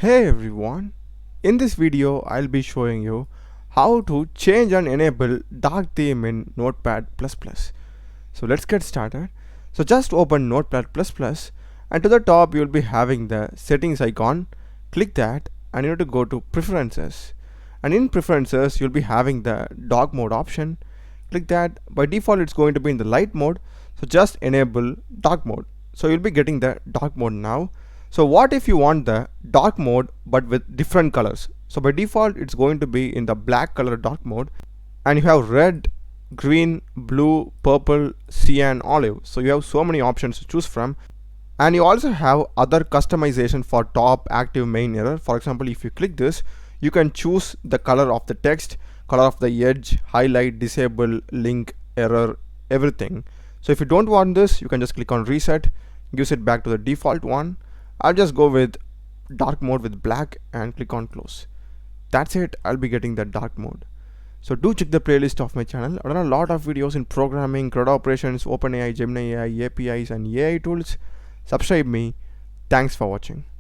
Hey everyone, in this video I'll be showing you how to change and enable dark theme in Notepad++. So let's get started. So just open Notepad++ and to the top you'll be having the settings icon. Click that and you need to go to preferences, and in preferences you'll be having the dark mode option. Click that. By default it's going to be in the light mode, so just enable dark mode. So you'll be getting the dark mode now. So what if you want the dark mode but with different colors? So by default it's going to be in the black color dark mode, and you have red, green, blue, purple, cyan, olive. So you have so many options to choose from, and you also have other customization for top, active, main, error. For example, if you click this, you can choose the color of the text, color of the edge, highlight, disable, link, error, everything. So if you don't want this, you can just click on reset, gives it back to the default one. I'll just go with dark mode with black and click on close. That's it. I'll be getting that dark mode. So do check the playlist of my channel. I've done a lot of videos in programming, CRUD operations, OpenAI, Gemini AI, APIs and AI tools. Subscribe me. Thanks for watching.